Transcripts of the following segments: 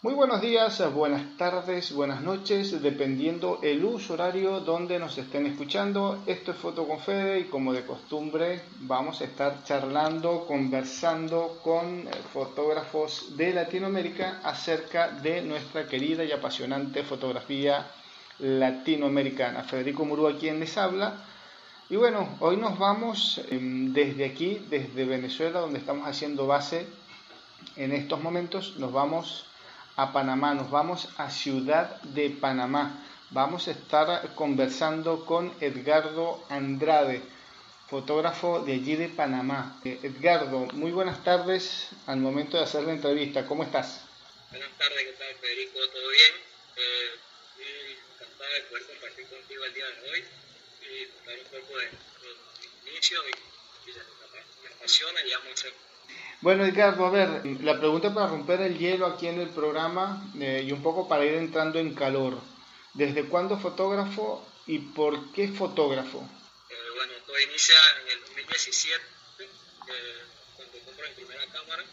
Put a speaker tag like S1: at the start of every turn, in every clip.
S1: Muy buenos días, buenas tardes, buenas noches, dependiendo el uso horario donde nos estén escuchando. Esto es Foto con Fede y como de costumbre vamos a estar charlando, conversando con fotógrafos de Latinoamérica acerca de nuestra querida y apasionante fotografía latinoamericana. Federico Murúa quien les habla. Y bueno, hoy nos vamos desde aquí, desde Venezuela, donde estamos haciendo base en estos momentos, nos vamos a Panamá, nos vamos a Ciudad de Panamá. Vamos a estar conversando con Edgardo Andrade, fotógrafo de allí de Panamá. Edgardo, muy buenas tardes al momento de hacer la entrevista. ¿Cómo estás?
S2: Buenas tardes, ¿qué tal, Federico? ¿Todo bien? Estoy encantado de poder compartir contigo el día de hoy y contar un poco de mi inicio y de lo que me apasiona y amo hacer.
S1: Bueno, Edgardo, a ver, la pregunta para romper el hielo aquí en el programa y un poco para ir entrando en calor. ¿Desde cuándo fotógrafo y por qué fotógrafo?
S2: Bueno, todo inicia en el 2017, cuando compro mi primera cámara.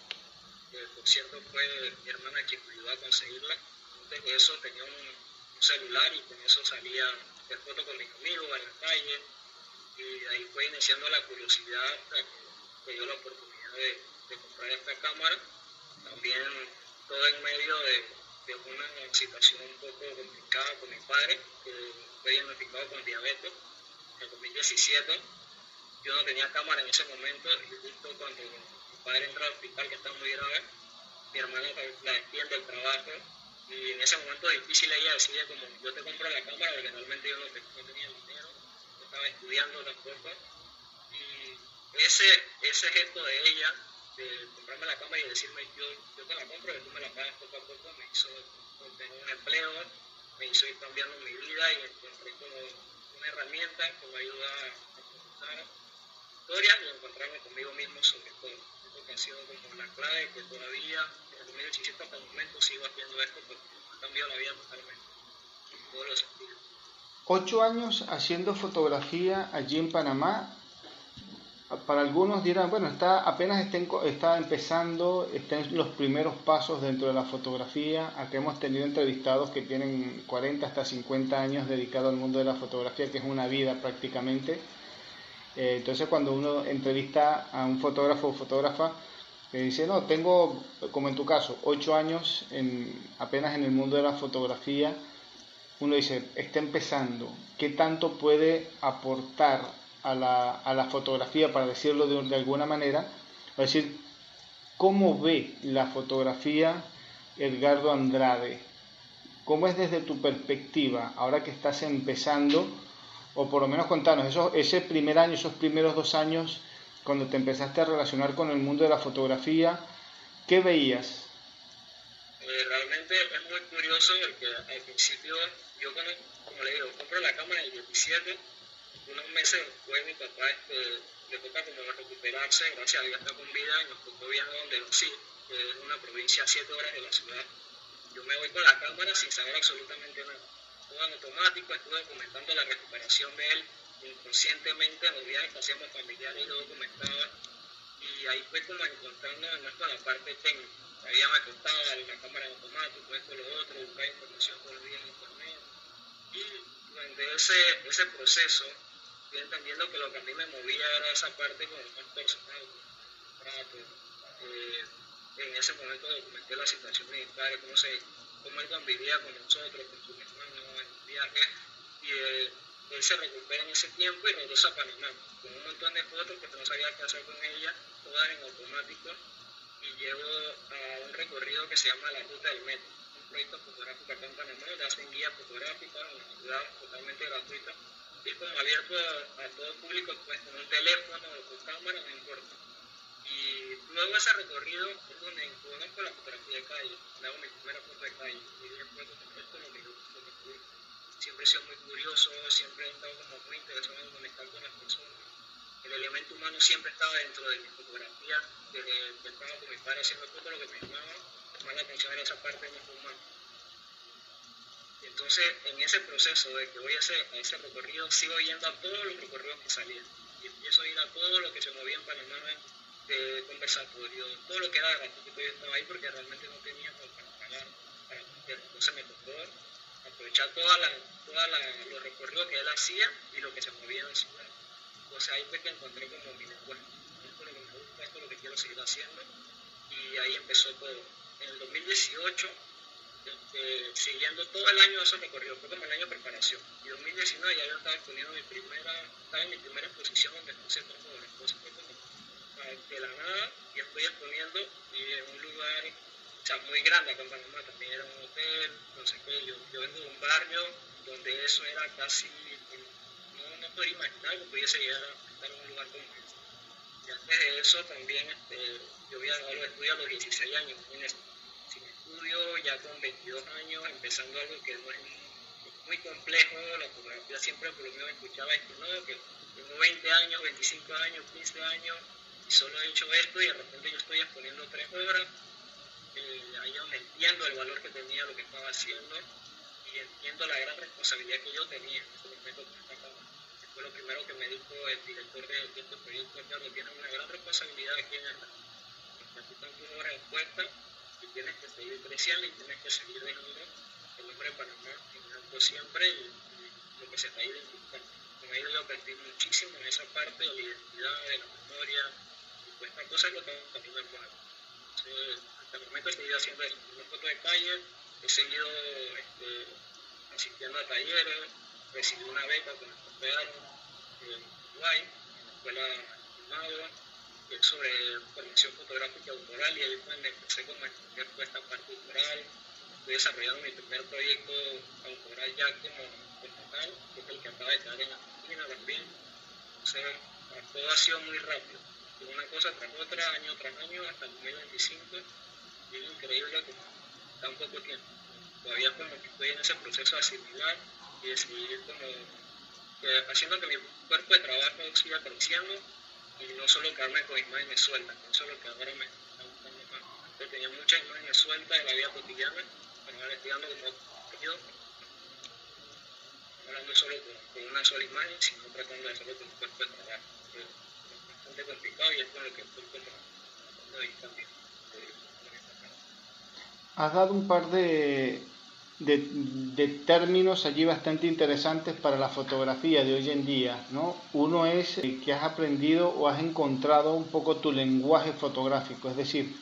S2: Por cierto, fue mi hermana quien me ayudó a conseguirla. Antes de eso tenía un celular y con eso salía de fotos con mis amigos en la calle. Y ahí fue iniciando la curiosidad hasta que me dio la oportunidad de comprar esta cámara. También todo en medio de una situación un poco complicada con mi padre, que fue diagnosticado con diabetes en el 2017. Yo no tenía cámara en ese momento y justo cuando mi padre entra al hospital, que está muy grave, mi hermana la despide del trabajo y en ese momento difícil ella decide como yo te compro la cámara porque realmente yo no tenía dinero, yo estaba estudiando tampoco y ese gesto de ella de comprarme la cámara y decirme yo te la compro y tú me la pagas poco a poco me hizo tener un empleo, me hizo ir cambiando mi vida y encontré como una herramienta que me ayuda a contar historias y a encontrarme conmigo mismo sobre todo. Esto que ha sido como la clave que todavía en el 2017 hasta el momento sigo haciendo esto porque ha cambiado la vida totalmente, en todos los sentidos.
S1: 8 años haciendo fotografía allí en Panamá. Para algunos dirán, bueno, está empezando, está en los primeros pasos dentro de la fotografía. Acá hemos tenido entrevistados que tienen 40 hasta 50 años dedicados al mundo de la fotografía, que es una vida prácticamente. Entonces cuando uno entrevista a un fotógrafo o fotógrafa, que dice, no, tengo, como en tu caso, 8 años apenas en el mundo de la fotografía, uno dice, está empezando, ¿qué tanto puede aportar a la fotografía, para decirlo de alguna manera? Es decir, ¿cómo ve la fotografía Edgardo Andrade? ¿Cómo es desde tu perspectiva, ahora que estás empezando, o por lo menos contanos, ese primer año, esos primeros 2 años, cuando te empezaste a relacionar con el mundo de la fotografía, ¿qué veías?
S2: Realmente es muy curioso porque al principio yo como le digo, compro la cámara en el 17, unos meses después mi papá le toca como recuperarse, gracias a Dios está con vida y nos tocó viajar donde nací, que es una provincia a 7 horas de la ciudad. Yo me voy con la cámara sin saber absolutamente nada. Todo en automático, estuve documentando la recuperación de él inconscientemente en los viajes que hacíamos familiares, yo documentaba y ahí fue como encontrando además con la parte técnica. Había me costaba la cámara en automático, esto, lo otro, buscar información por el día en internet. Y durante ese proceso, fui entendiendo que lo que a mí me movía era esa parte como más personal, trato. Eh, en ese momento documenté la situación de mi padre, cómo él convivía con nosotros, con sus hermanos en el viaje. Y él se recupera en ese tiempo y regresa a Panamá, con un montón de fotos que no sabía qué hacer con ella, todas en automático. Y llevo a un recorrido que se llama La Ruta del Metro, un proyecto fotográfico acá en Panamá, donde hacen guías fotográficas en la ciudad totalmente gratuita. Y es como abierto a todo público, pues con un teléfono o con cámara, no importa. Y luego ese recorrido es donde conozco la fotografía de calle, me hago mi primera foto de calle y después esto es lo que yo siempre he sido muy curioso, siempre he estado como muy interesado en conectar con las personas. El elemento humano siempre estaba dentro de mi fotografía, desde que estaba con mi padre haciendo fotos, lo que me llamaba más la atención era esa parte más humana. Y entonces en ese proceso de que voy a ese recorrido, sigo yendo a todos los recorridos que salían y empiezo a ir a todo lo que se movía en Panamá, de conversatorio, todo lo que era gratuito. Yo estaba ahí porque realmente no tenía como para pagar. aprovechar los recorridos que él hacía y lo que se movía en la ciudad. Entonces ahí fue que encontré como mi lenguaje. Esto es lo que me gusta, esto es lo que quiero seguir haciendo. Y ahí empezó todo. En el 2018, siguiendo todo el año esos recorridos, fue como el año de preparación. Y en 2019 ya yo estaba exponiendo estaba en mi primera exposición donde expuse fotógrafos. Entonces fue como de la nada, y estoy exponiendo en un lugar, o sea, muy grande acá en Panamá, también era un hotel, no sé qué, yo vengo de un barrio donde eso era casi, no podía imaginar que pudiese llegar a estar en un lugar como ese. Y antes de eso también, yo había dejado los estudios a los 16 años, sin estudio, ya con 22 años, empezando algo que no es muy complejo. La fotografía siempre por lo menos escuchaba esto, ¿no? Que tengo 20 años, 25 años, 15 años, y solo he hecho esto, y de repente yo estoy exponiendo 3 horas, ahí donde entiendo el valor que tenía lo que estaba haciendo, y entiendo la gran responsabilidad que yo tenía en ese momento con esta cámara. Fue lo primero que me dijo el director de este proyecto: Carlos, tienes una gran responsabilidad aquí en el porque aquí están tus horas expuestas, y tienes que seguir creciendo y tienes que seguir dejando el nombre de Panamá en alto siempre, y lo que se te ha ido identificando. Con ello yo aprendí muchísimo en esa parte de la identidad, de la memoria, y pues esta cosa es lo que también me pone. Hasta el momento he seguido haciendo eso, una foto de calle, he seguido asistiendo a talleres, recibí una beca con el Copeano en Uruguay, en la escuela Filmado, que es sobre formación fotográfica autoral, y ahí fue donde empecé como a estudiar toda esta parte autoral. Estoy desarrollando mi primer proyecto autoral ya como tal, que es el que acaba de quedar en Argentina también. Entonces, todo ha sido muy rápido, de una cosa tras otra, año tras año, hasta el 2025, y es increíble como tan poco tiempo. Todavía como que estoy en ese proceso de asimilar y de seguir como haciendo que mi cuerpo de trabajo siga creciendo, y no solo quedarme con imágenes sueltas, que eso es lo que ahora me está gustando más. Antes tenía muchas imágenes sueltas de la vida cotidiana, pero ahora estoy dando como contenido, no hablando solo con una sola imagen, sino tratando de hacerlo con mi cuerpo de trabajo. Es bastante complicado, y es con lo que estoy como tratando de ir también.
S1: Has dado un par de términos allí bastante interesantes para la fotografía de hoy en día, ¿no? Uno es que has aprendido o has encontrado un poco tu lenguaje fotográfico, es decir,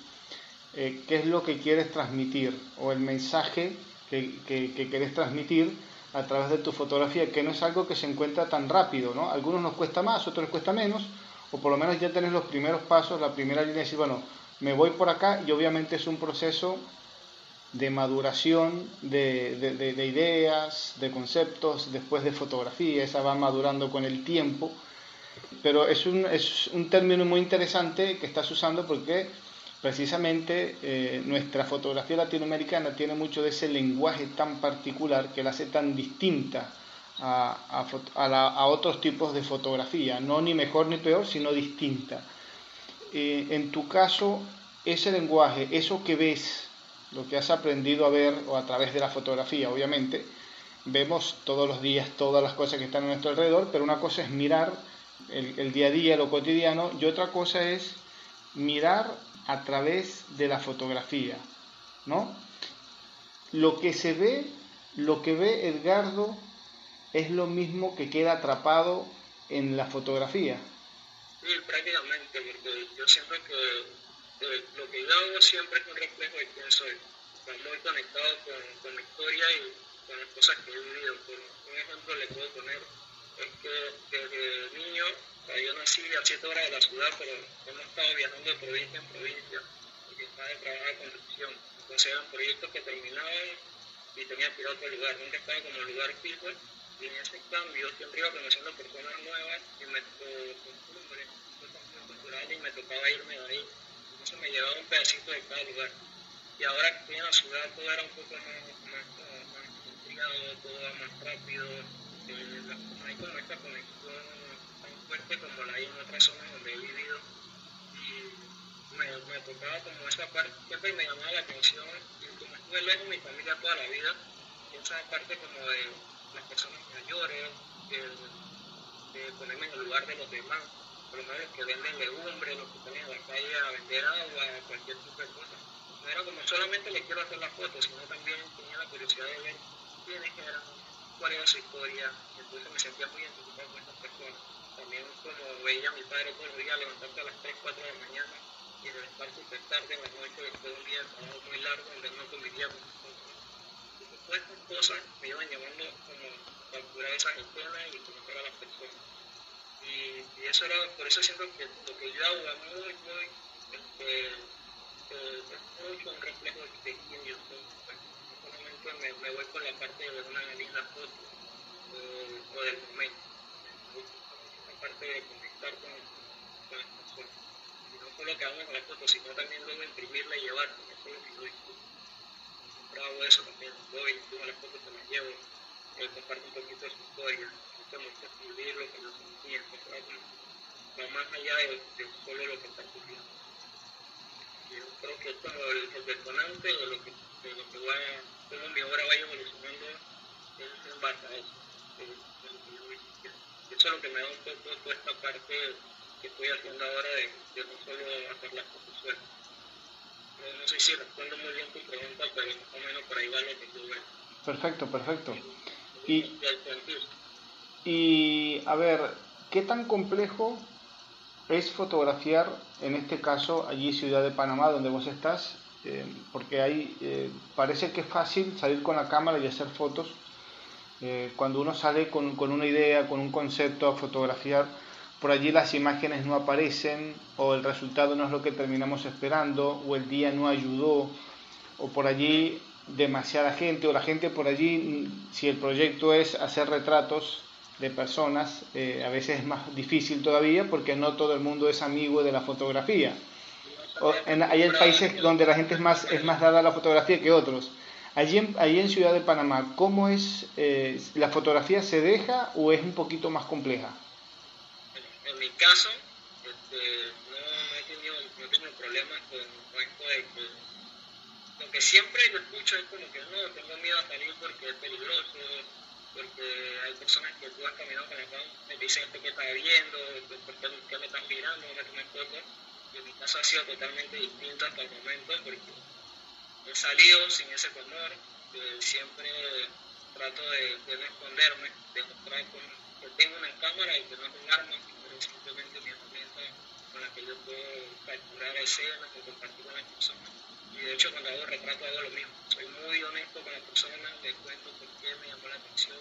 S1: qué es lo que quieres transmitir o el mensaje que quieres transmitir a través de tu fotografía, que no es algo que se encuentra tan rápido, ¿no? A algunos nos cuesta más, otros nos cuesta menos, o por lo menos ya tenés los primeros pasos, la primera línea de decir, bueno, me voy por acá, y obviamente es un proceso de maduración de ideas, de conceptos, después de fotografía, esa va madurando con el tiempo, pero es un término muy interesante que estás usando porque precisamente nuestra fotografía latinoamericana tiene mucho de ese lenguaje tan particular que la hace tan distinta a otros tipos de fotografía, no ni mejor ni peor, sino distinta. En tu caso, ese lenguaje, eso que ves, lo que has aprendido a ver, o a través de la fotografía, obviamente, vemos todos los días todas las cosas que están a nuestro alrededor, pero una cosa es mirar el día a día, lo cotidiano, y otra cosa es mirar a través de la fotografía, ¿no? Lo que se ve, lo que ve Edgardo, es lo mismo que queda atrapado en la fotografía.
S2: Sí, prácticamente, porque yo siento que lo que yo hago siempre es un reflejo de quién soy. Está muy conectado con la historia y con las cosas que he vivido. Por un ejemplo le puedo poner, es que desde niño, yo nací a 7 horas de la ciudad, pero hemos estado viajando de provincia en provincia, porque estaba de trabajo de construcción. Entonces eran proyectos que terminaban y tenía que ir a otro lugar, nunca estaba como en lugar fijo. Y en ese cambio siempre iba conociendo personas nuevas, y me costumbres, cosas muy culturales, y me tocaba irme de ahí. Entonces me llevaba un pedacito de cada lugar. Y ahora que estoy en la ciudad todo era un poco más intrigado, todo va más rápido, no hay como esta conexión tan fuerte como la hay en otras zonas donde he vivido. Y me tocaba como esa parte, siempre me llamaba la atención, y como estuve lejos de mi familia toda la vida, esa parte como de las personas mayores, de ponerme en el lugar de los demás, por lo menos los que venden legumbres, los que salen a la calle a vender agua, cualquier tipo de cosa. No era como solamente le quiero hacer la foto, sino también tenía la curiosidad de ver quiénes eran, cuál era su historia, entonces me sentía muy identificado con estas personas. También como veía a mi padre todos los días levantarse a las 3, 4 de la mañana y regresar súper tarde en la noche después de un día de trabajo muy largo donde no convivía con nosotros. Entonces todas estas cosas me iban llevando como a capturar esas escenas y conocer a las personas. Y eso era, por eso siento que lo que yo hago es mucho un reflejo de quién yo soy. Pues, en este momento me voy por la parte de una linda foto o del momento. Me gusta mucho esa parte de conectar con las personas. Y no solo quedarme con la foto, sino también luego imprimirla y llevarla. Eso es lo que yo disfruto. Siempre hago eso también. Voy, tomo las fotos, te las llevo, comparto un poquito de su historia. Me gusta mucho escribir lo que yo sentía, va más allá de solo lo que está ocurriendo. Yo creo que es como el detonante de lo que va, cómo mi obra vaya evolucionando en base a eso. Eso es lo que me da un poco toda esta parte que estoy haciendo ahora de no solo hacer las cosas sueltas. No sé si respondo muy bien tu pregunta, pero más o menos por ahí va lo que tú ves.
S1: Perfecto, perfecto. Y a ver, ¿qué tan complejo es fotografiar, en este caso, allí Ciudad de Panamá, donde vos estás? Porque ahí parece que es fácil salir con la cámara y hacer fotos. Cuando uno sale con una idea, con un concepto a fotografiar, por allí las imágenes no aparecen, o el resultado no es lo que terminamos esperando, o el día no ayudó, o por allí demasiada gente, o la gente por allí, si el proyecto es hacer retratos de personas, a veces es más difícil todavía porque no todo el mundo es amigo de la fotografía. Hay países donde la gente es más dada a la fotografía que otros. Allí en Ciudad de Panamá, ¿cómo es? ¿La fotografía se deja o es un poquito más compleja?
S2: En mi caso, no he tenido problemas con esto de que lo que siempre yo escucho es como que no, tengo miedo a salir porque es peligroso, porque hay personas que tú has caminado con la cámara, me dicen esto que estás viendo, porque me están mirando, me toman fotos. Y en mi caso ha sido totalmente distinto hasta el momento porque he salido sin ese temor, siempre trato de no esconderme, de mostrar que tengo una cámara y que no es un arma, pero es simplemente mi herramienta con la que yo puedo capturar escenas o compartir con las personas. Y de hecho cuando hago retrato hago lo mismo, soy muy honesto con la persona, le cuento por qué me llamó la atención,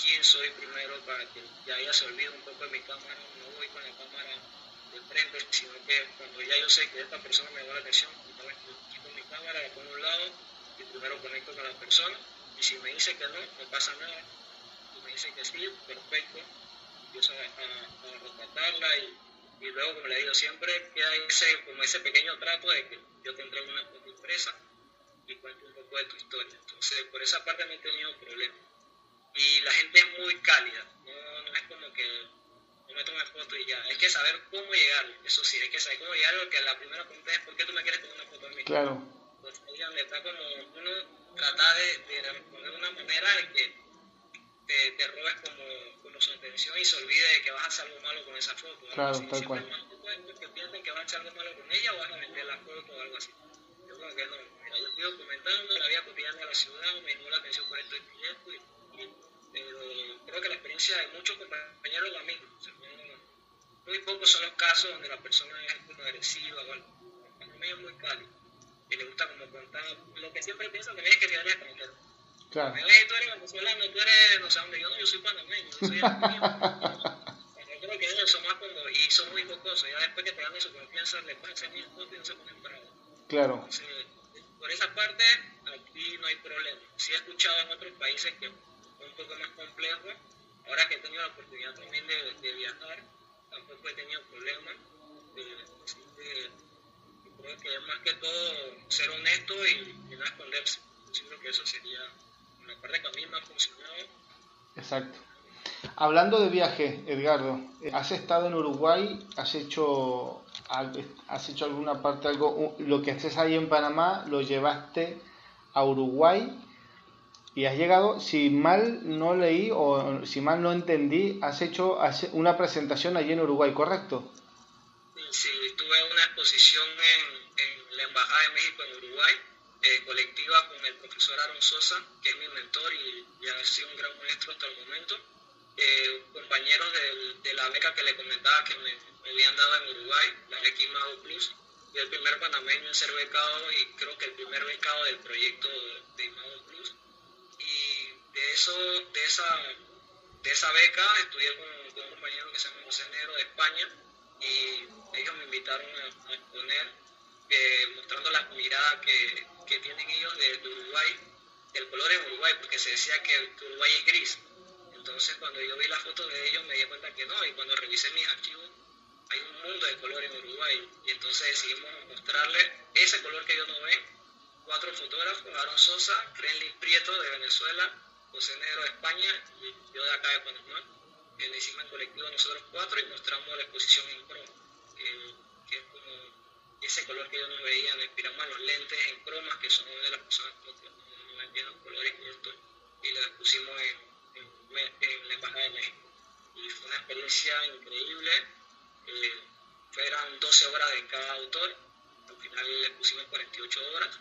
S2: quién soy primero para que ya ella se olvide un poco de mi cámara, no voy con la cámara de frente, sino que cuando ya yo sé que esta persona me llamó la atención, entonces quito mi cámara, la pongo a un lado y primero conecto con la persona y si me dice que no, no pasa nada, si me dice que sí, perfecto, empiezo a retratarla y luego, como le digo, siempre queda como ese pequeño trato de que yo te entrego una foto impresa y cuento un poco de tu historia. Entonces, por esa parte no he tenido problemas. Y la gente es muy cálida, no es como que no me tomes foto y ya. Hay que saber cómo llegarle, eso sí, hay que saber cómo llegarle, porque la primera pregunta es ¿por qué tú me quieres tomar una foto a mí?
S1: Claro.
S2: Entonces, le está como uno trata de responder de una manera de que te robes como su atención y se olvide de que vas a hacer algo malo con esa foto.
S1: Claro,
S2: así.
S1: tal cual.
S2: Que piensen que vas a hacer algo malo con ella o vas a vender la foto o algo así. Yo creo que no. Mira, yo estoy documentando, la vida cotidiana de la ciudad, me llamó la atención por esto y esto. Creo que la experiencia de muchos compañeros es la misma. O sea, muy pocos son los casos donde la persona es como agresiva o algo. Para mí es muy cálido. Y le gusta como contar. Lo que siempre pienso que me es que quedaría extranjero.
S1: Claro.
S2: Tú eres venezolano, tú eres no sé dónde, yo soy panameño, yo soy argentino. Yo creo que ellos son más como, y son muy jocosos, ya después que te ganan su confianza, les van a hacer mil fotos y no se ponen bravos.
S1: Claro.
S2: Entonces, por esa parte, aquí no hay problema. Sí he escuchado en otros países que es un poco más complejo. Ahora que he tenido la oportunidad también de viajar, tampoco he tenido problemas. Así que creo que es más que todo ser honesto y no esconderse. Yo creo que eso sería una parte que a mí me ha funcionado.
S1: Exacto. Hablando de viaje, Edgardo, ¿has estado en Uruguay? ¿Has hecho alguna parte, lo que haces ahí en Panamá, lo llevaste a Uruguay? Y has llegado, si mal no leí o si mal no entendí, has hecho una presentación allí en Uruguay, ¿correcto?
S2: Sí, tuve una exposición en la Embajada de México en Uruguay. colectiva con el profesor Aaron Sosa, que es mi mentor y ha sido un gran maestro hasta el momento. Compañeros de la beca que le comentaba que me habían dado en Uruguay, la beca Imago Plus. Fui el primer panameño en ser becado y creo que el primer becado del proyecto de Imago Plus. Y de esa beca estudié con un compañero que se llama José Negro de España y ellos me invitaron a exponer, mostrando la mirada que tienen ellos de Uruguay, del color en Uruguay, porque se decía que Uruguay es gris. Entonces cuando yo vi las fotos de ellos me di cuenta que no, y cuando revisé mis archivos hay un mundo de color en Uruguay, y entonces decidimos mostrarle ese color que ellos no ven. 4 fotógrafos: Aaron Sosa, Crenlin Prieto de Venezuela, José Negro de España y yo de acá de Panamá. Le hicimos en colectivo nosotros 4 y mostramos la exposición en croma, que es como ese color que ellos no veían. Le inspiramos a los lentes en cromas, que son de las personas que no ven bien los colores y esto, y lo expusimos en la Embajada de México. Y fue una experiencia increíble. Eran 12 horas de cada autor, al final le pusimos 48 horas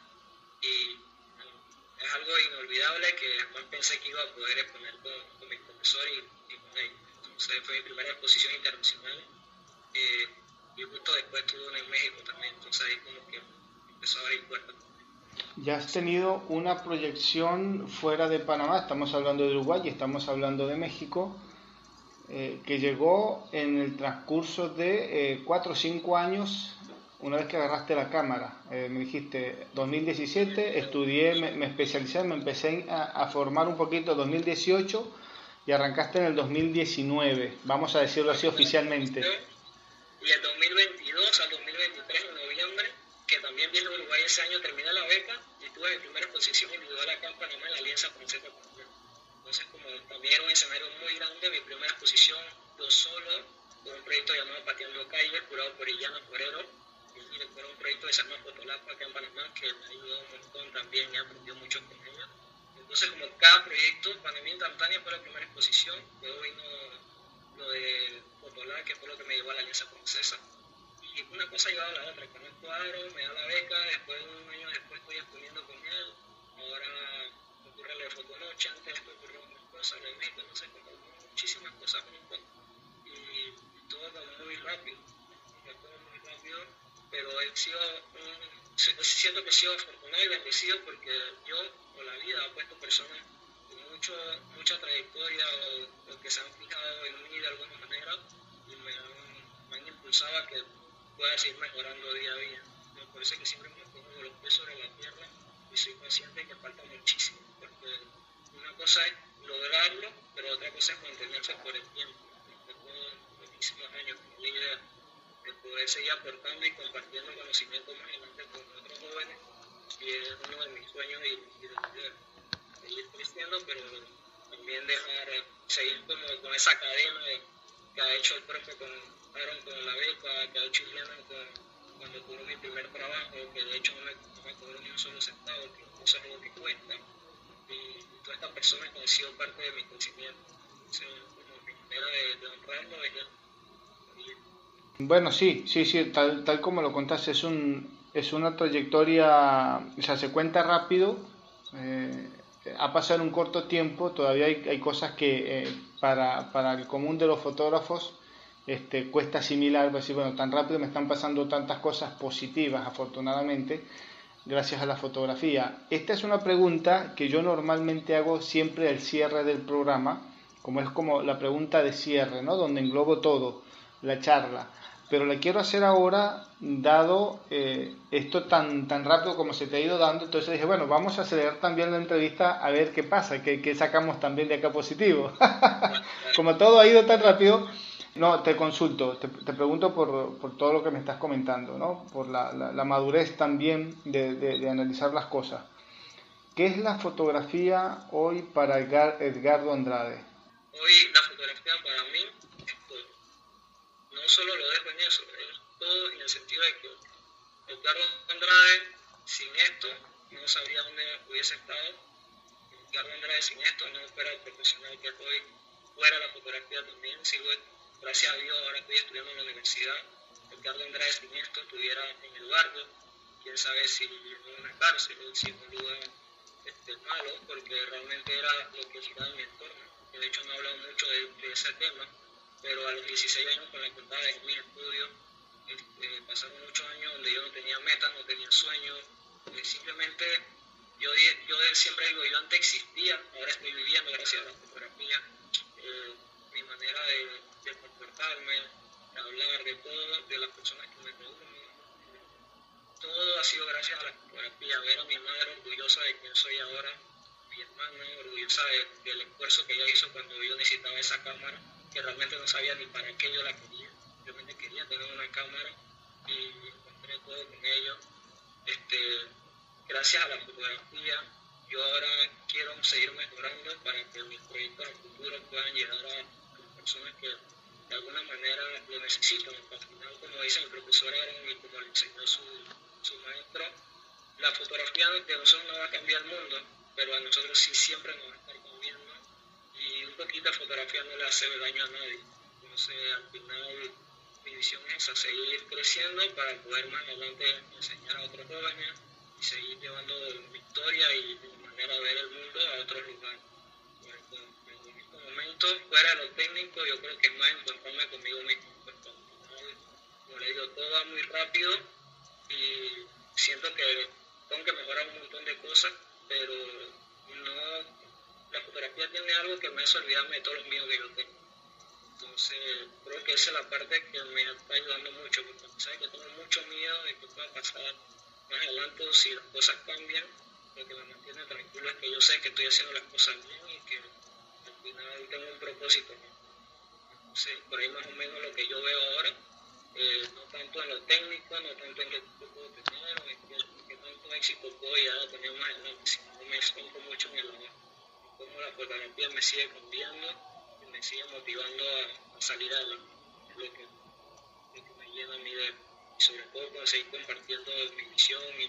S2: y es algo inolvidable que jamás pensé que iba a poder exponer con mi profesor y con él. Entonces fue mi primera exposición internacional y justo después tuve una en México también, entonces ahí como que empezó a abrir puertas.
S1: Ya has tenido una proyección fuera de Panamá, estamos hablando de Uruguay y estamos hablando de México, que llegó en el transcurso de 4 o 5 años, una vez que agarraste la cámara. Me dijiste 2017, estudié, me especialicé, me empecé a formar un poquito en 2018 y arrancaste en el 2019, vamos a decirlo así oficialmente.
S2: Y el 2022 al 2023, en noviembre, que también viene a Uruguay ese año, terminé la beca y tuve mi primera exposición individual acá en Panamá en la Alianza Francesa de Panamá. Entonces, como también era un escenario muy grande, mi primera exposición yo solo, con un proyecto llamado Pateando Calle, curado por Illana Forero, y después un proyecto que se llama Fotolapa acá en Panamá, que me ayudó un montón también y aprendió mucho con ella. Entonces, como cada proyecto, Panamá Instantánea fue la primera exposición, luego vino lo de Fotolapa, que fue lo que me llevó a la Alianza Francesa. Y una cosa llevaba a la otra, conozco a Aaron, me da la beca, después un año después estoy exponiendo con él, ahora ocurre lo de Fotonoche, antes esto ocurrió muchas cosas, lo de México, entonces como muchísimas cosas juntas y todo muy rápido, pero siento que he sido afortunado y bendecido porque yo o la vida ha puesto personas con mucha trayectoria o que se han fijado en mí de alguna manera y me han impulsado a que pueda seguir mejorando día a día. Por eso es que siempre me pongo los pies sobre la tierra y soy consciente de que falta muchísimo, porque una cosa es lograrlo, pero otra cosa es mantenerse por el tiempo. Tengo muchísimos años con la idea de poder seguir aportando y compartiendo conocimiento más adelante con otros jóvenes, y es uno de mis sueños y de seguir creciendo, pero también seguir como con esa cadena que ha hecho el profe con Aaron con la beca, que ha hecho Illana cuando tuve mi primer trabajo, que de hecho no me cobró ni un solo centavo, que no sé lo que cuesta, y todas estas personas que han sido parte de mi crecimiento. Entonces, como mi manera de honrarlo es
S1: Bueno, sí, tal como lo contaste, es una trayectoria, o sea, se cuenta rápido, ha pasado un corto tiempo, todavía hay cosas que para el común de los fotógrafos cuesta asimilar, decir, bueno, tan rápido me están pasando tantas cosas positivas, afortunadamente, gracias a la fotografía. Esta es una pregunta que yo normalmente hago siempre al cierre del programa, como es como la pregunta de cierre, ¿no? Donde englobo todo, la charla. Pero la quiero hacer ahora, dado esto tan rápido como se te ha ido dando. Entonces dije, bueno, vamos a acelerar también la entrevista a ver qué pasa, qué sacamos también de acá positivo. Como todo ha ido tan rápido, no, te consulto, te pregunto por todo lo que me estás comentando, ¿no? Por la madurez también de analizar las cosas. ¿Qué es la fotografía hoy para Edgardo Andrade?
S2: Hoy la fotografía para mí es todo. No solo lo dejo en eso, es todo en el sentido de que Edgardo Andrade sin esto no sabría dónde hubiese estado. Edgardo Andrade sin esto no fuera el profesional que hoy, fuera la fotografía también. Sigo, gracias a Dios, ahora estoy estudiando en la universidad. Edgardo Andrade sin esto estuviera en Eduardo, quién sabe si en una cárcel, si en un lugar malo, porque realmente era lo que giraba en mi entorno. Yo de hecho no he hablado mucho de ese tema, pero a los 16 años, con la contaba de mis estudios, pasaron muchos años donde yo no tenía metas, no tenía sueños, simplemente yo siempre digo, yo antes existía, ahora estoy viviendo gracias a la fotografía. Mi manera de comportarme, de hablar, de todo, de las personas que me reúnen, todo ha sido gracias a la fotografía. Ver a mi madre orgullosa de quien soy ahora, mi hermana orgullosa del esfuerzo que ella hizo cuando yo necesitaba esa cámara, que realmente no sabía ni para qué yo la quería. Realmente quería tener una cámara y encontré todo con ello. Gracias a la fotografía, yo ahora quiero seguir mejorando para que mis proyectos a futuro puedan llegar a las personas que de alguna manera lo necesitan. Al final, como dice el profesor Aaron y como le enseñó su maestro, la fotografía de nosotros no va a cambiar el mundo, pero a nosotros sí siempre nos va a estar cambiando, y un poquito de fotografía no le hace daño a nadie. Entonces, al final, mi visión es esa, seguir creciendo para poder más adelante enseñar a otros jóvenes y seguir llevando mi historia y mi manera de ver el mundo a otros lugares. En este momento, fuera de lo técnico, yo creo que es más encontrarme conmigo mismo. Porque al final, como le digo, todo va muy rápido y siento que tengo que mejorar un montón de cosas, pero no, la fotografía tiene algo que me hace olvidarme de todos los miedos que yo tengo. Entonces, creo que esa es la parte que me está ayudando mucho, porque sabes que tengo mucho miedo de que pueda pasar más adelante si las cosas cambian. Lo que me mantiene tranquilo es que yo sé que estoy haciendo las cosas bien y que al final tengo un propósito. Entonces, por ahí más o menos lo que yo veo ahora, no tanto en lo técnico, no tanto en qué puedo tener o en qué tanto éxito puedo llegar a tener más adelante, sino me enfoco mucho en el amor. Cómo la fotografía me sigue cambiando y me sigue motivando a salir adelante. Es lo que me llena a mí y sobre todo para seguir compartiendo mi visión y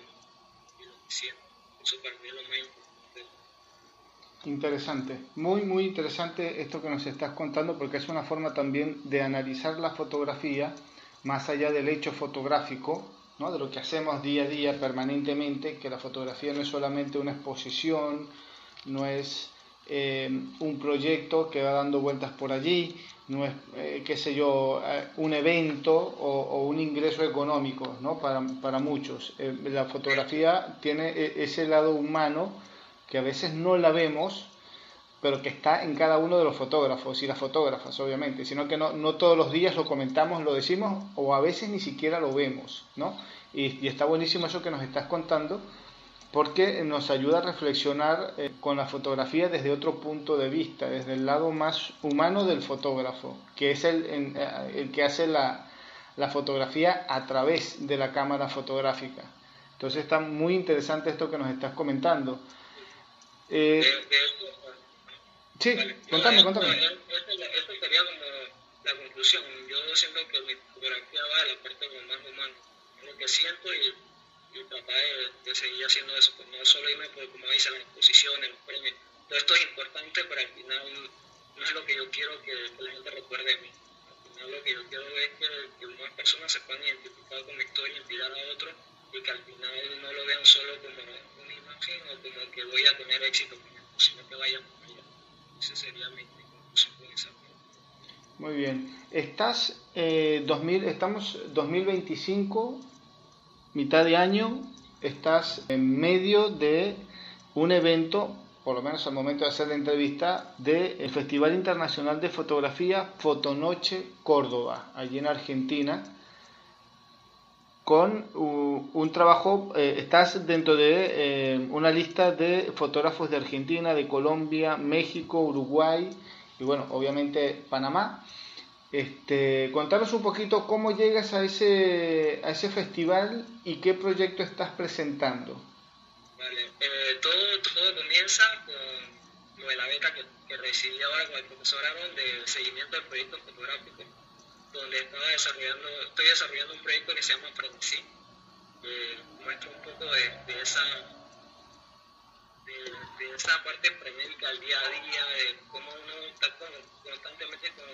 S2: lo que siento. Eso para mí es lo más importante.
S1: Interesante, muy muy interesante esto que nos estás contando, porque es una forma también de analizar la fotografía más allá del hecho fotográfico, ¿no? De lo que hacemos día a día permanentemente, que la fotografía no es solamente una exposición, no es un proyecto que va dando vueltas por allí, no es, qué sé yo, un evento o un ingreso económico, ¿no? Para muchos. La fotografía tiene ese lado humano que a veces no la vemos, pero que está en cada uno de los fotógrafos y las fotógrafas, obviamente, sino que no todos los días lo comentamos, lo decimos, o a veces ni siquiera lo vemos, ¿no? Y está buenísimo eso que nos estás contando, porque nos ayuda a reflexionar con la fotografía desde otro punto de vista, desde el lado más humano del fotógrafo, que es el que hace la fotografía a través de la cámara fotográfica. Entonces está muy interesante esto que nos estás comentando. Sí,
S2: Vale.
S1: contame.
S2: Esto sería como la conclusión. Yo siento que mi fotografía va a la parte como más humana, lo que siento y tratar de seguir haciendo eso, pues no solo irme por, como dicen, las exposiciones, los premios. Todo esto es importante, pero al final no es lo que yo quiero que la gente recuerde de mí. Al final lo que yo quiero es que más personas se puedan identificar con mi historia, inspirar a otros, y que al final no lo vean solo como una imagen o como que voy a tener éxito con esto, sino que vayan con ella. Ese sería mi conclusión con esa parte.
S1: Muy bien. Estamos 2025, mitad de año, estás en medio de un evento, por lo menos al momento de hacer la entrevista, del Festival Internacional de Fotografía Fotonoche Córdoba, allí en Argentina, con un trabajo, estás dentro de una lista de fotógrafos de Argentina, de Colombia, México, Uruguay y bueno, obviamente Panamá. Contanos un poquito cómo llegas a ese festival y qué proyecto estás presentando.
S2: Vale, todo comienza con lo de la beca que recibí ahora con el profesor Aaron de seguimiento del proyecto fotográfico, donde estoy desarrollando un proyecto que se llama Frenesí, que muestra un poco de esa parte frenética del día a día, de cómo uno está constantemente con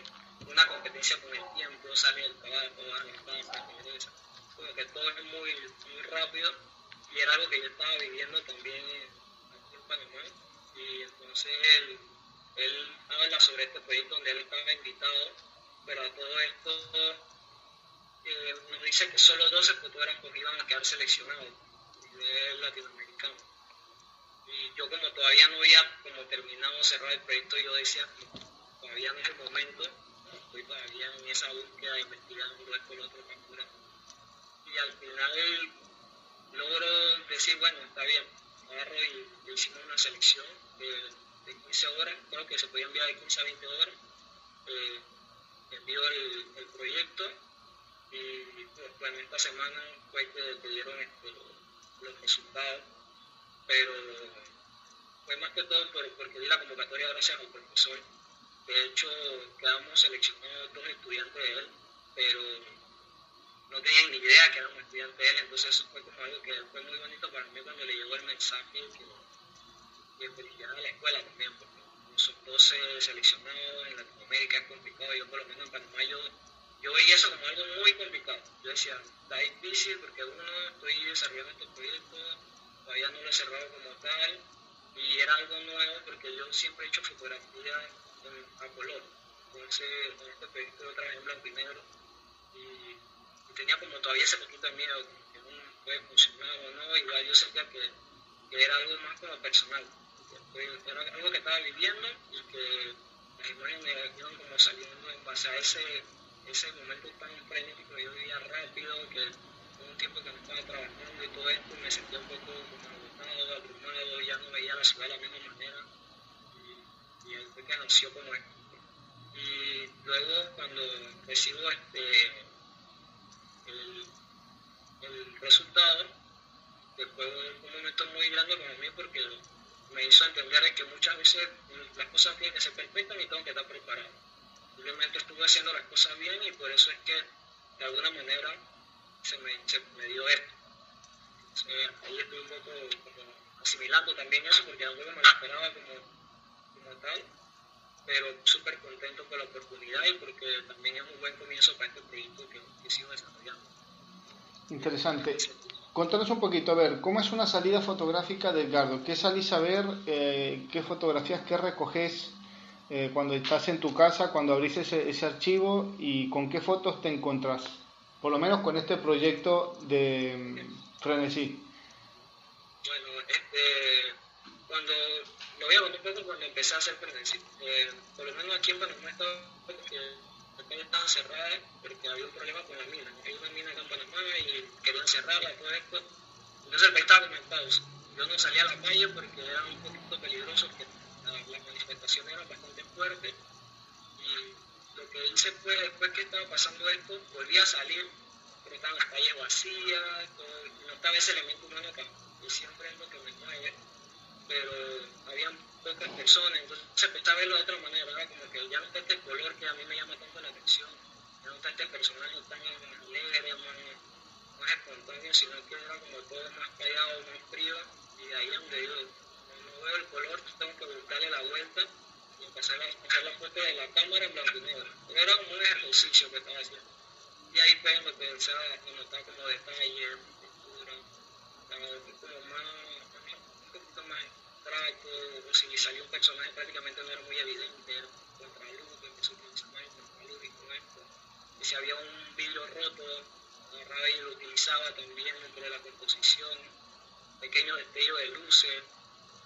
S2: una competencia con el tiempo, sale del trabajo, va a la casa, regresa. como que todo es muy, muy rápido, y era algo que yo estaba viviendo también aquí en Panamá, y entonces él habla sobre este proyecto donde él estaba invitado, pero a todo esto nos dice que solo 12 fotógrafos iban a quedar seleccionados a nivel latinoamericano. Y yo como todavía no había como terminado, cerrado el proyecto, yo decía, todavía no es el momento, estoy todavía en esa búsqueda, investigando esto, lo otro, captura. Y al final logro decir, bueno, está bien, agarro y hicimos una selección de 15 horas, creo que se podía enviar de 15 a 20 horas, envío el proyecto, y pues en esta semana fue que dieron los resultados, pero fue más que todo porque di la convocatoria gracias al profesor. De hecho, quedamos seleccionados 2 estudiantes de él, pero no tenían ni idea que éramos estudiantes de él, entonces eso fue como algo que fue muy bonito para mí cuando le llegó el mensaje que felicidad a la escuela también, porque son 12 seleccionados en Latinoamérica, es complicado. Yo por lo menos en Panamá yo veía eso como algo muy complicado. Yo decía, está difícil porque uno, estoy desarrollando estos proyectos, todavía no lo he cerrado como tal, y era algo nuevo porque yo siempre he hecho fotografía a color. Entonces, en este proyecto yo trabajé en blanco y negro, y tenía como todavía ese poquito de miedo, como que puede funcionar o no. Igual yo sentía que era algo más como personal, era algo que estaba viviendo, y que las imágenes iban como saliendo en base a ese momento tan frenético que yo vivía rápido, que hubo un tiempo que no estaba trabajando y todo esto, me sentía un poco como agotado, abrumado, ya no veía la ciudad de la misma manera, y ahí fue que nació como esto. Y luego cuando recibo el resultado, después fue un momento muy grande para mí porque me hizo entender que muchas veces las cosas tienen que ser perfectas y tengo que estar preparado. Simplemente estuve haciendo las cosas bien, y por eso es que de alguna manera se me dio esto. Entonces, ahí estoy un poco como asimilando también eso, porque tampoco me lo esperaba como tal, pero súper contento por la oportunidad y porque también es un buen comienzo para este proyecto que sigo desarrollando.
S1: Interesante. Contanos un poquito, a ver, ¿cómo es una salida fotográfica de Edgardo? ¿Qué salís a ver? ¿Qué fotografías, qué recoges cuando estás en tu casa, cuando abrís ese archivo y con qué fotos te encontrás? Por lo menos con este proyecto de Frenesí.
S2: Bueno, cuando lo voy a contar un poco cuando empecé a hacer frenesí. Por lo menos aquí en Panamá estaba, porque las calles estaban cerradas porque había un problema con la mina. Hay una mina acá en Panamá y querían cerrarla, todo esto. Entonces el país estaba como en pausa. Yo no salía a la calle porque era un poquito peligroso, porque las manifestaciones eran bastante fuertes. Y lo que hice fue, después que estaba pasando esto, volví a salir, pero estaban las calles vacías, no estaba ese elemento humano que siempre es lo que me mueve, pero habían pocas personas, entonces empecé a verlo de otra manera, ¿verdad? Como que ya no está este color que a mí me llama tanto la atención, ya no está este personaje tan alegre, más espontáneo, sino que era como todo más callado, más frío, y de ahí es donde yo no veo el color, tengo que buscarle la vuelta y empezar a hacer la foto de la cámara en blanco y negro. Pero era como un ejercicio que estaba haciendo. Y ahí fue donde pensaba, notar como detalles, textura, como un poquito más abstracto, o si salió un personaje prácticamente no era muy evidente, era contraluz, que empezó a utilizar más el contraluz y con esto. Y si había un vidrio roto, agarraba y lo utilizaba también dentro de la composición, pequeños destellos de luces,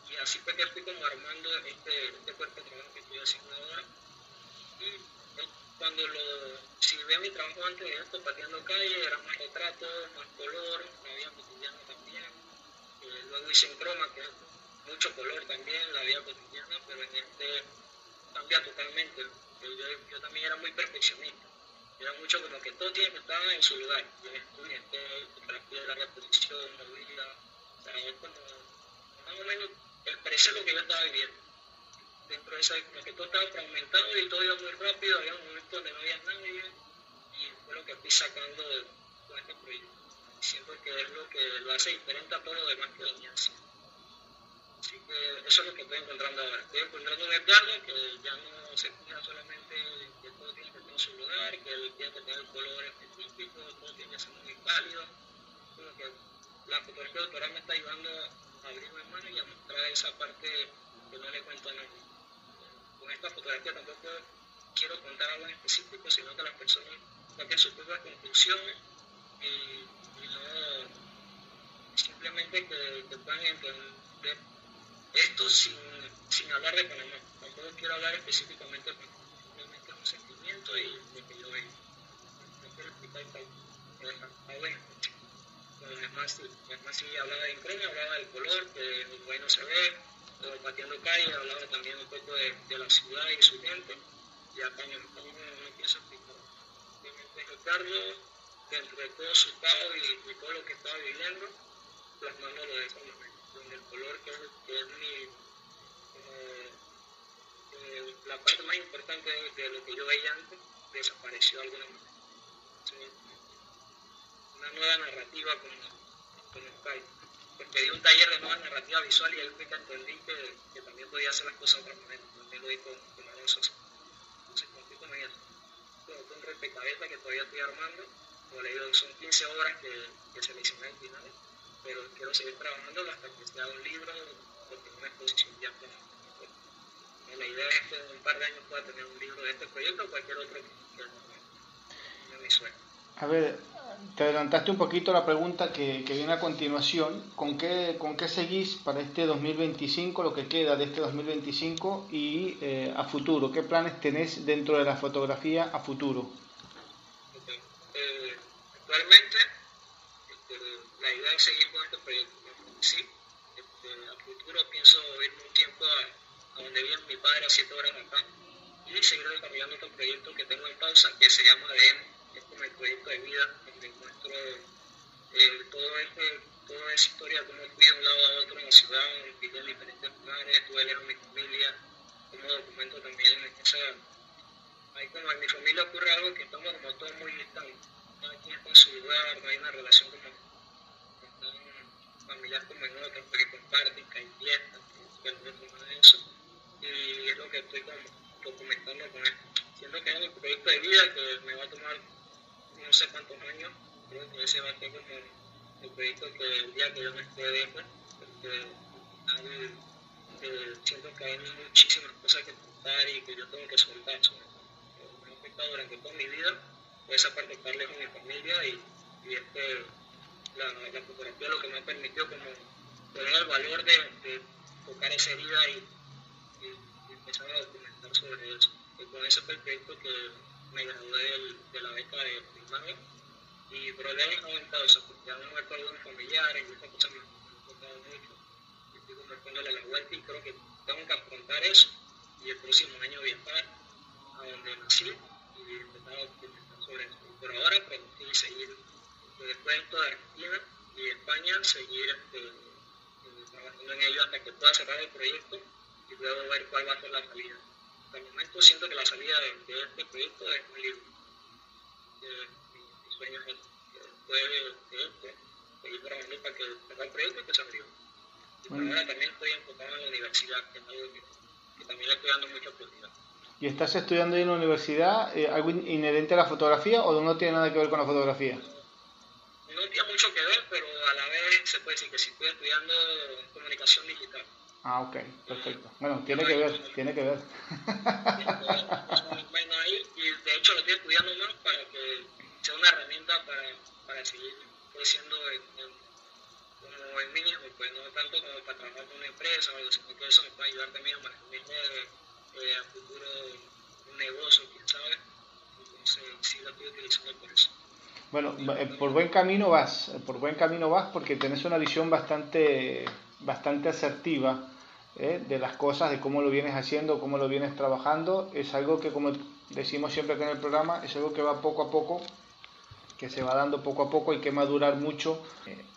S2: y así fue que fui como armando este cuerpo de trabajo que estoy haciendo ahora. Y si ve mi trabajo antes de esto, pateando calle, era más retrato, más color, la vida cotidiana también. Luego hice en croma, que es mucho color también, la vida cotidiana, pero en este cambia totalmente. Yo también era muy perfeccionista. Era mucho como que todo tiene que estar en su lugar. Tienes fotografía de la reposición, movida. O sea, es como más o menos expresé lo que yo estaba viviendo. Dentro de esa, como que todo estaba fragmentado y todo iba muy rápido, había un momento donde no había nadie, y fue lo que fui sacando con este proyecto. Siento que es lo que lo hace diferente a todo lo demás que venía haciendo. Así que eso es lo que estoy encontrando ahora. Estoy encontrando un Edgardo que ya no se fija solamente que todo tiene que tener su lugar, que él tiene que tener el color específico, todo tiene que ser muy cálido. Como que la fotografía doctoral me está ayudando a abrirme mano y a mostrar esa parte que no le cuento a nadie. Con esta fotografía tampoco quiero contar algo en específico, sino que las personas saquen sus propias conclusiones y no simplemente que puedan entender esto sin hablar de Panamá. Tampoco quiero hablar específicamente de Panamá, simplemente es un sentimiento y lo que yo veo. No quiero explicar algo en específico. Además sí hablaba de Increña, hablaba del color, que el Uruguay no se ve, pateando calle, hablaba también un poco de la ciudad y su gente, y acá no pienso explicar. Simplemente es Ricardo, dentro de todo su estado y todo lo que estaba viviendo, plasmándolo de esa manera, donde el color que es la parte más importante de lo que yo veía antes, desapareció de alguna manera. Sí, una nueva narrativa como Skype. Porque di un taller de nueva narrativa visual y ahí fue que entendí que también podía hacer las cosas de otra manera. También lo di con Alonso. Entonces, como en eso. Como un rompecabezas que todavía estoy armando. Como le digo, son 15 horas que seleccioné al final. Pero quiero seguir trabajando hasta que sea un libro porque una exposición ya plena. La idea es que en un par de años pueda tener un libro de este proyecto o cualquier otro que es mi sueño.
S1: A ver, te adelantaste un poquito la pregunta que viene a continuación. ¿Con qué seguís para este 2025, lo que queda de este 2025 y a futuro? ¿Qué planes tenés dentro de la fotografía a futuro?
S2: Okay. Actualmente la idea es seguir con este proyecto. Sí, a futuro pienso irme un tiempo a donde vive mi padre a 7 horas acá y seguir desarrollando este proyecto que tengo en pausa que se llama ADN. Es como el proyecto de vida donde muestro toda esa historia, cómo fui de un lado a otro en la ciudad, viví en diferentes lugares, estuve lejos de mi familia, como documento también ahí como en mi familia ocurre algo que estamos como todos muy distantes, cada quien está en su lugar, no hay una relación como tan familiar como en otros, porque comparten, que hay fiestas, que no es nada de eso, y es lo que estoy como documentando con esto. Siento que es un proyecto de vida que me va a tomar no sé cuántos años, creo que ese va a ser como el proyecto que el día que yo me esté dejo, porque siento que hay muchísimas cosas que contar y que yo tengo que soltar. Me ha afectado durante toda mi vida, por esa parte estar lejos de mi familia y la fotografía lo que me ha permitido como tener el valor de tocar esa herida y empezar a documentar sobre eso. Y con ese fue el proyecto que me gradué de la beca de primaria y por le he aumentado eso porque han muerto algunos familiares y estas cosas me han tocado mucho y estoy convirtiéndole la vuelta y creo que tengo que afrontar eso y el próximo año viajar a donde nací y empezar a documentar sobre eso. Y por ahora prometí seguir después de toda Argentina y España seguir trabajando en ello hasta que pueda cerrar el proyecto y luego ver cuál va a ser la salida. Hasta el momento siento que la salida de este proyecto es un libro. Mi sueño es que después de esto, seguir trabajando para que cerrar el proyecto y que se abrió. Y por ahora también estoy enfocado en la universidad, que es algo que también le estoy dando mucha prioridad.
S1: ¿Y estás estudiando en la universidad algo inherente a la fotografía o no tiene nada que ver con la fotografía?
S2: No tiene mucho que ver, pero a la vez se puede decir que sí estoy estudiando comunicación digital.
S1: Ah, ok, perfecto. Bueno, tiene que ver.
S2: Bueno, ahí, y de hecho lo estoy estudiando más para que sea una herramienta para seguir creciendo como en mí mismo, pues no tanto como para trabajar con una empresa o algo, sino que eso me puede ayudar también a manejar a futuro un negocio, quién sabe. Entonces sí lo estoy utilizando por eso.
S1: Bueno, por buen camino vas porque tenés una visión bastante asertiva de las cosas, de cómo lo vienes haciendo, cómo lo vienes trabajando. Es algo que, como decimos siempre acá en el programa, es algo que va poco a poco, que se va dando poco a poco y que madurar mucho.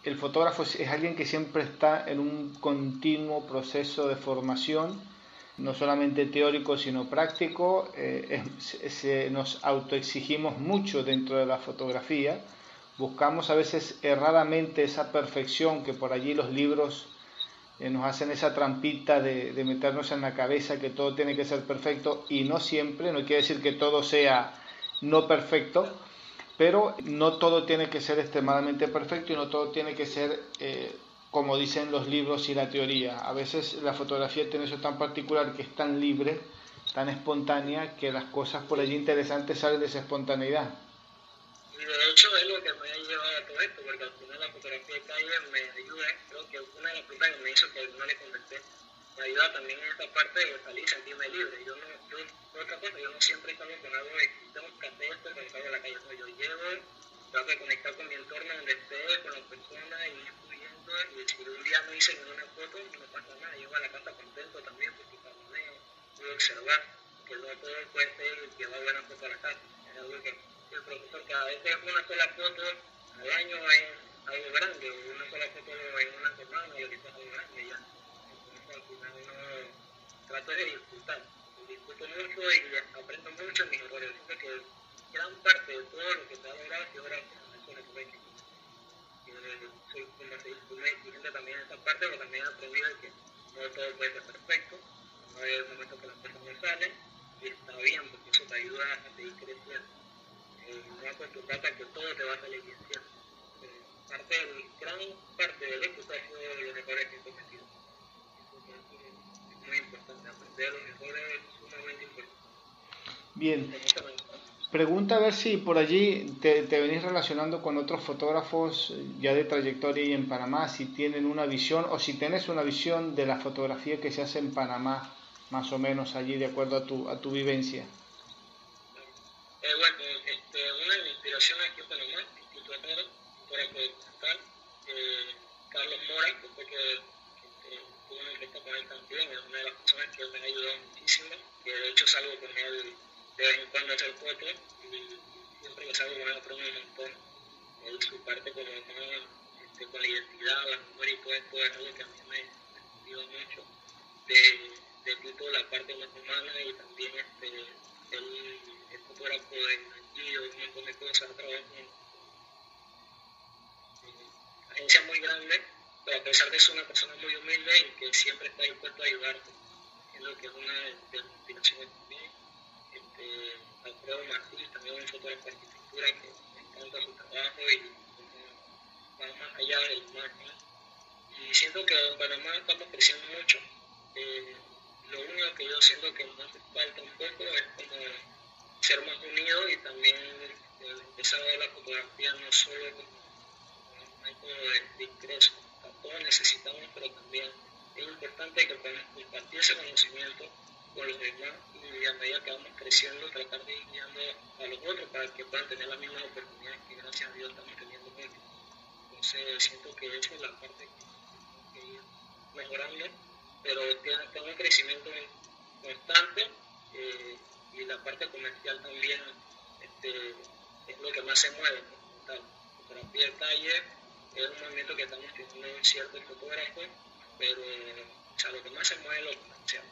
S1: El fotógrafo es alguien que siempre está en un continuo proceso de formación, no solamente teórico sino práctico. Nos autoexigimos mucho dentro de la fotografía, buscamos a veces erradamente esa perfección que por allí los libros nos hacen esa trampita de meternos en la cabeza que todo tiene que ser perfecto y no siempre, no quiere decir que todo sea no perfecto, pero no todo tiene que ser extremadamente perfecto y no todo tiene que ser como dicen los libros y la teoría. A veces la fotografía tiene eso tan particular que es tan libre, tan espontánea, que las cosas por allí interesantes salen de esa espontaneidad.
S2: Y de hecho es lo que me ha llevado a todo esto, porque al final la fotografía de calle me ayuda, creo que una de las preguntas que me hizo que no le contesté, me ayuda también en esta parte de salir y sentirme libre. Otra cosa, yo no siempre salgo con algo de tengo que hacer esto cuando salgo a la calle, no, yo llevo, trato de conectar con mi entorno donde esté, con las personas y ir fluyendo, y si un día no hice ninguna foto, no pasa nada, llego a la casa contento también porque caminé, pude observar que no todo puede ser llevar buenas fotos a la casa, es algo que el profesor que a veces una sola foto al año es algo grande, una sola foto en una semana y ahorita es algo grande ya. Entonces al final uno trata de disfruto mucho y aprendo mucho en mis errores. Siento que gran parte de todo lo que te ha logrado es gracias a eso que tuve que soy como se dice, muy exigente también en esa parte, pero también he aprendido de que no todo puede ser perfecto, no hay momentos que las cosas no salen y está bien porque eso te ayuda a seguir creciendo. No acostumbrarte a que todo te va a salir bien siempre. Gran parte del éxito ha sido de los errores que he cometido. Es muy importante aprender los errores, es sumamente importante.
S1: Bien, pregunta a ver si por allí te venís relacionando con otros fotógrafos ya de trayectoria y en Panamá, si tienen una visión o si tenés una visión de la fotografía que se hace en Panamá, más o menos allí de acuerdo a tu vivencia.
S2: Bueno, una de mis inspiraciones aquí en Panamá, Instituto Herrera, fotógrafo documental, Carlos Mora, que fue que tuve una entrevista con él también, es una de las personas que me ha ayudado muchísimo, que de hecho salgo con él de vez en cuando a hacer fotos y siempre que salgo con él aprendo un montón. Él su parte como más con la identidad, la memoria y todo esto es algo que a mí me ayuda mucho de tipo la parte más humana y también el fotógrafo de Nagio, un montón de cosas, trabajo en agencias muy grandes, pero a pesar de eso una persona muy humilde y que siempre está dispuesto a ayudarte, es lo que es una de las inspiraciones también. Alfredo Martínez, también un fotógrafo de arquitectura que me encanta su trabajo y va más allá de la imagen. Y siento que en Panamá estamos creciendo mucho. Lo único que yo siento que nos hace falta un poco es como ser más unidos y también empezar a ver la fotografía no solo como un método de ingreso. Todos necesitamos, pero también es importante que podamos compartir ese conocimiento con los demás y a medida que vamos creciendo tratar de ir guiando a los otros para que puedan tener las mismas oportunidades que gracias a Dios estamos teniendo mucho. Entonces siento que esa es la parte que ir mejorando, pero tengo un crecimiento constante y la parte comercial también es lo que más se mueve. La fotografía de calle es un movimiento que estamos teniendo un cierto fotógrafo, pero o sea, lo que más se mueve es lo comercial.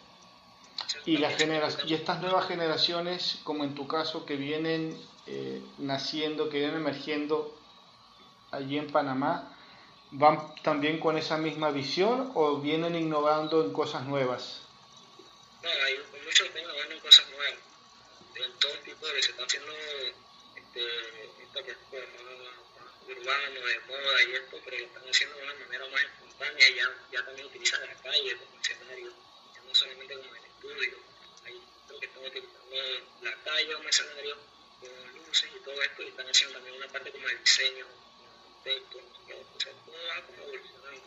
S1: Y estas nuevas generaciones, como en tu caso, que vienen naciendo, que vienen emergiendo allí en Panamá, ¿van también con esa misma visión o vienen innovando en cosas nuevas?
S2: No, hay muchos que están innovando en cosas nuevas, en todo tipo de que se está haciendo esto que es como urbano, de moda y esto, pero lo están haciendo de una manera más espontánea, ya también utilizan la calle como escenario, ya no solamente como el estudio, ahí creo que están utilizando la calle como escenario con luces y todo esto, y están haciendo también una parte como de diseño, con texto, no sé qué, o sea, todo va como evolucionando,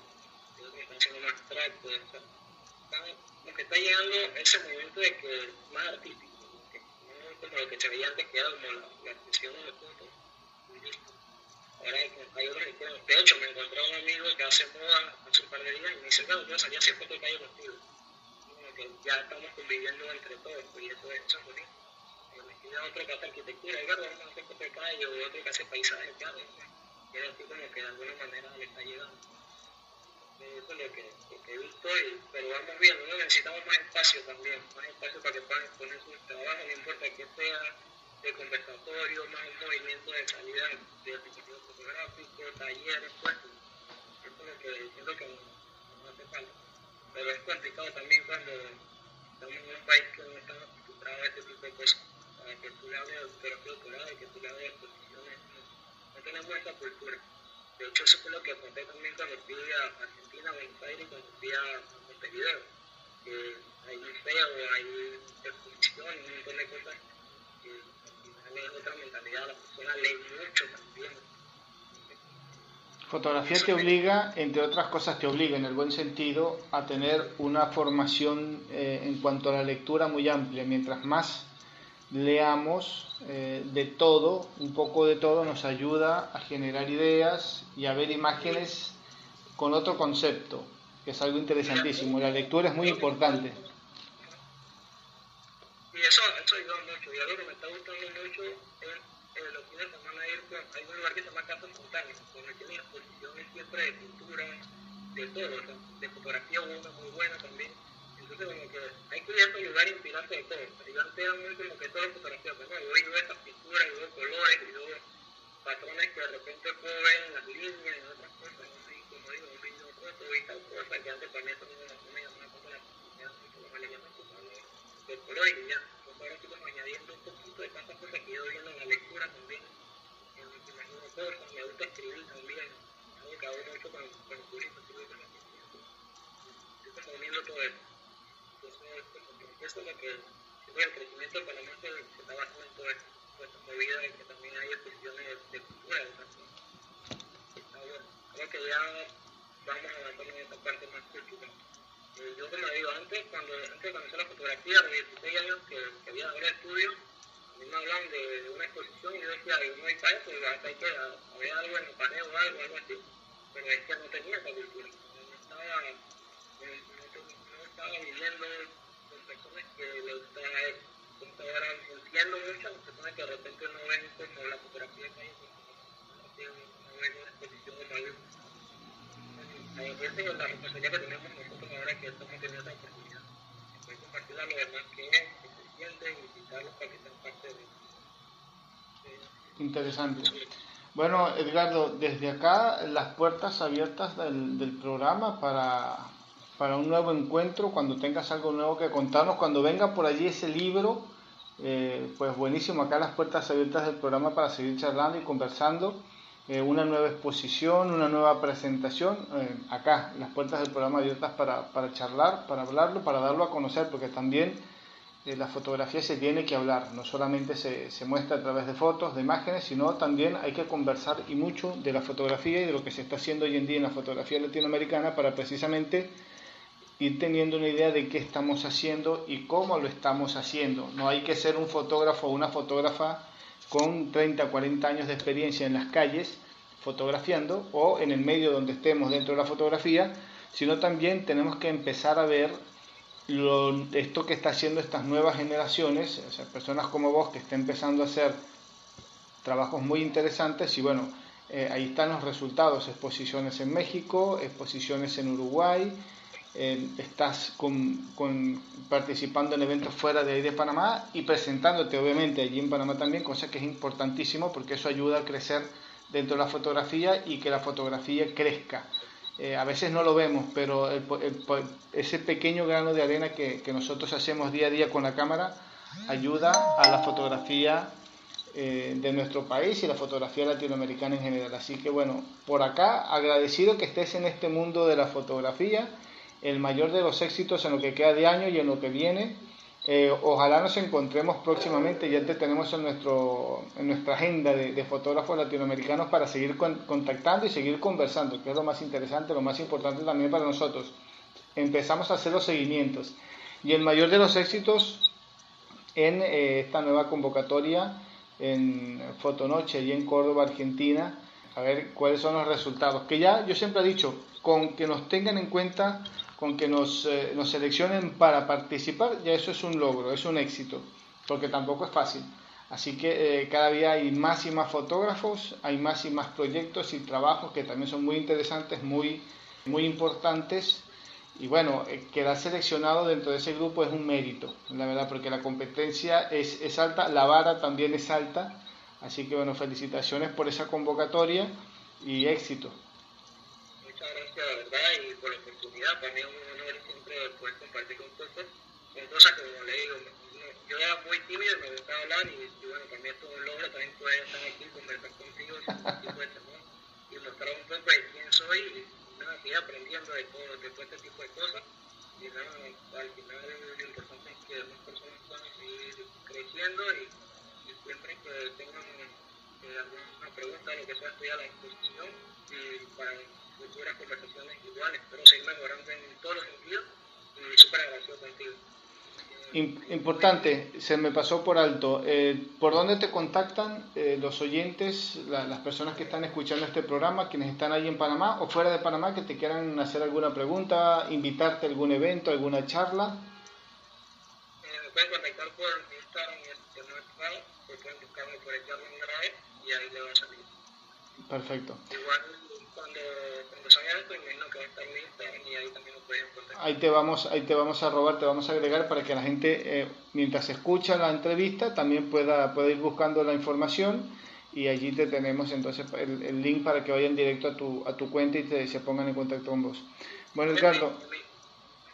S2: creo que están haciendo más abstracto, como que está llegando ese momento de que más artístico, no como lo que se veía antes que era como la expresión de fotos y listo. Ahora hay otros que quieren, de hecho me encontré a un amigo que hace moda hace un par de días y me dice, claro, yo salí a hacer fotos de calle contigo. Como que ya estamos conviviendo entre todos, pues, y eso es bonito. Me escribe otro que hace arquitectura, y claro, vamos a hacer fotos de calle, o otro que hace paisajes, claro, y es así como que de alguna manera le está llegando. Eso es lo que he visto, pero vamos viendo, ¿no? Necesitamos más espacio también, más espacio para que puedan exponer sus trabajos, no importa que sea de conversatorio, más un movimiento de calidad, de dispositivos fotográficos, talleres, pues, eso es lo que siento que nos hace falta. pero es complicado también cuando estamos en un país que no estamos acostumbrados a este tipo de cosas, para que tú le hables de doctorado y que tú le hables de exposiciones, no tenemos esta cultura. De hecho, eso fue lo que conté también cuando fui a Argentina, a Buenos Aires, cuando fui a Montevideo, que hay museo, hay exposición, un montón de cosas, que al final es otra mentalidad, la persona lee mucho también.
S1: Fotografía te obliga, entre otras cosas, te obliga en el buen sentido a tener una formación en cuanto a la lectura muy amplia. Mientras más leamos de todo, un poco de todo, nos ayuda a generar ideas y a ver imágenes con otro concepto, que es algo interesantísimo. La lectura es muy importante.
S2: Y eso ayuda mucho. Y algo que me está gustando mucho es los fines de semana ir hay un lugar que se llama Casa Fontana, donde tienen exposiciones siempre de pintura, de todo, o sea, de fotografía una muy buena también. Entonces como que hay que ir a ese lugar e inspirarse de todo. Yo antes era muy como que todo fotografía, pero no, yo veo estas pinturas, yo veo colores, yo veo patrones que de repente puedo ver en las líneas, en otras cosas, ¿no? Y como digo, un video foto y tal cosa, que antes para mí eso no me llamaba tanto la atención, como me le llama de color y ya. Entonces ahora estoy como añadiendo un poquito de tantas cosas que he ido viendo en la lectura también, en me imagino cosas, me gusta escribir también, algo que hago mucho con el turismo, escribir con la gente. Estoy como uniendo todo eso. Entonces, eso es lo que el crecimiento del Panamá se está basando en todo esto, toda esta movida de que también hay expresiones de cultura, de otras cosas. Está bueno. Creo que ya vamos avanzando en esta parte más cultural. Yo como digo, antes de conocer la fotografía, a los 16 años que había ahora estudio, a mí me hablaban de una exposición y yo decía, no hay para eso, hay que había algo en el paneo o algo así, pero es que no tenía esa cultura, no estaba viviendo con personas que les gustaba eso. Entonces ahora entiendo mucho a las personas que de repente no ven como la fotografía que hay, no ven una exposición como algo. Esa es la responsabilidad que tenemos nosotros ahora que estamos teniendo esta oportunidad. Poder compartir a los demás que se sienten y invitarlos para que sean parte de
S1: Interesante. Bueno, Edgardo, desde acá las puertas abiertas del programa para un nuevo encuentro, cuando tengas algo nuevo que contarnos, cuando venga por allí ese libro, pues buenísimo, acá las puertas abiertas del programa para seguir charlando y conversando, una nueva exposición, una nueva presentación, acá las puertas del programa abiertas para charlar, para hablarlo, para darlo a conocer, porque también la fotografía se tiene que hablar, no solamente se muestra a través de fotos, de imágenes, sino también hay que conversar y mucho de la fotografía y de lo que se está haciendo hoy en día en la fotografía latinoamericana para precisamente ir teniendo una idea de qué estamos haciendo y cómo lo estamos haciendo. No hay que ser un fotógrafo o una fotógrafa con 30, 40 años de experiencia en las calles fotografiando o en el medio donde estemos dentro de la fotografía, sino también tenemos que empezar a ver esto que está haciendo estas nuevas generaciones, o sea, personas como vos que están empezando a hacer trabajos muy interesantes y bueno, ahí están los resultados, exposiciones en México, exposiciones en Uruguay, estás participando en eventos fuera de ahí de Panamá y presentándote obviamente allí en Panamá también, cosa que es importantísimo porque eso ayuda a crecer dentro de la fotografía y que la fotografía crezca. A veces no lo vemos, pero ese pequeño grano de arena que nosotros hacemos día a día con la cámara ayuda a la fotografía de nuestro país y la fotografía latinoamericana en general. Así que bueno, por acá agradecido que estés en este mundo de la fotografía, el mayor de los éxitos en lo que queda de año y en lo que viene. Ojalá nos encontremos próximamente, ya te tenemos en nuestra agenda de fotógrafos latinoamericanos para seguir contactando y seguir conversando, que es lo más interesante, lo más importante también para nosotros. Empezamos a hacer los seguimientos y el mayor de los éxitos en esta nueva convocatoria en Fotonoche y en Córdoba, Argentina, a ver cuáles son los resultados. Que ya yo siempre he dicho, con que nos tengan en cuenta, con que nos seleccionen para participar, ya eso es un logro, es un éxito, porque tampoco es fácil. Así que cada día hay más y más fotógrafos, hay más y más proyectos y trabajos que también son muy interesantes, muy importantes. Y bueno, quedar seleccionado dentro de ese grupo es un mérito, la verdad, porque la competencia es alta, la vara también es alta. Así que bueno, felicitaciones por esa convocatoria y éxito.
S2: Muchas gracias, de verdad, y por la oportunidad. Para mí es un honor siempre poder compartir un poco con cosas que, como le digo, yo era muy tímido, me gustaba hablar y bueno, para mí esto es un logro también poder estar aquí, conversar contigo sobre este tipo de temas y mostrar un poco de quién soy y nada, seguir aprendiendo de todo este tipo de cosas. Y nada, al final lo importante es que las personas puedan seguir creciendo y siempre que tengan alguna pregunta, lo que sea, estoy a la disposición y para futuras conversaciones iguales. Espero seguir mejorando en todos los sentidos y súper agradecido contigo.
S1: Importante, se me pasó por alto. ¿Por dónde te contactan los oyentes, las personas que están escuchando este programa, quienes están ahí en Panamá o fuera de Panamá, que te quieran hacer alguna pregunta, invitarte a algún evento, alguna charla?
S2: Me pueden contactar por Instagram y el nuestro, o pueden buscarme por el Jarlon Grave y ahí le va a salir.
S1: Perfecto.
S2: Igual cuando salga esto, imagino que va a estar en Instagram y ahí también lo pueden contactar.
S1: Ahí te vamos a robar, te vamos a agregar para que la gente, mientras escucha la entrevista, también pueda ir buscando la información y allí te tenemos entonces el link para que vayan directo a tu cuenta y se pongan en contacto con vos. Bueno, Edgardo.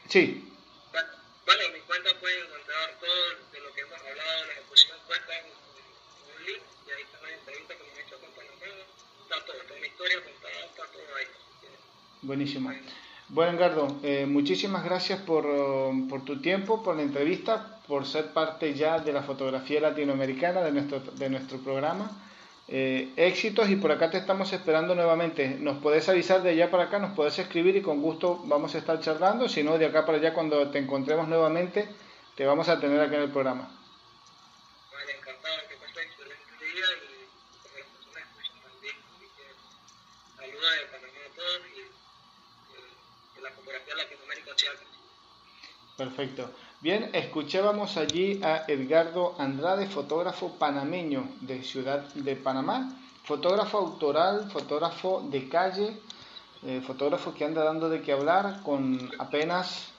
S1: Sí.
S2: Vale, en mi cuenta pueden encontrar todo de lo que hemos hablado, la exposición puesta en un link y ahí está la entrevista que hemos hecho con Panamá, está todo, toda mi historia contada, está todo ahí.
S1: Buenísimo. Bueno, Edgardo, muchísimas gracias por tu tiempo, por la entrevista, por ser parte ya de la fotografía latinoamericana de nuestro programa. Éxitos y por acá te estamos esperando nuevamente. Nos podés avisar de allá para acá, nos podés escribir y con gusto vamos a estar charlando. Si no, de acá para allá cuando te encontremos nuevamente, te vamos a tener acá en el programa.
S2: Vale, encantado, que pases excelente día y con las personas escuchan también. Así que saludos de Panamá a todos y que la fotografía de Latinoamérica sea creciente.
S1: Perfecto. Bien, escuchábamos allí a Edgardo Andrade, fotógrafo panameño de Ciudad de Panamá, fotógrafo autoral, fotógrafo de calle, fotógrafo que anda dando de qué hablar con apenas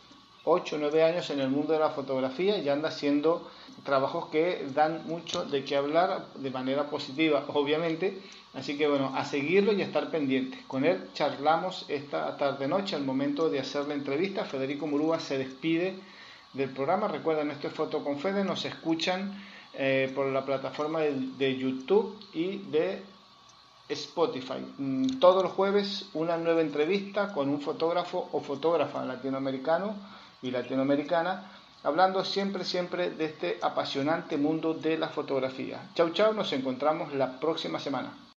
S1: 8 o 9 años en el mundo de la fotografía y anda haciendo trabajos que dan mucho de qué hablar de manera positiva, obviamente. Así que bueno, a seguirlo y a estar pendientes. Con él charlamos esta tarde-noche al momento de hacer la entrevista. Federico Murúa se despide del programa. Recuerden, esto es Foto con Fede. Nos escuchan por la plataforma de YouTube y de Spotify. Todos los jueves una nueva entrevista con un fotógrafo o fotógrafa latinoamericano y latinoamericana, hablando siempre de este apasionante mundo de la fotografía. Chau, nos encontramos la próxima semana.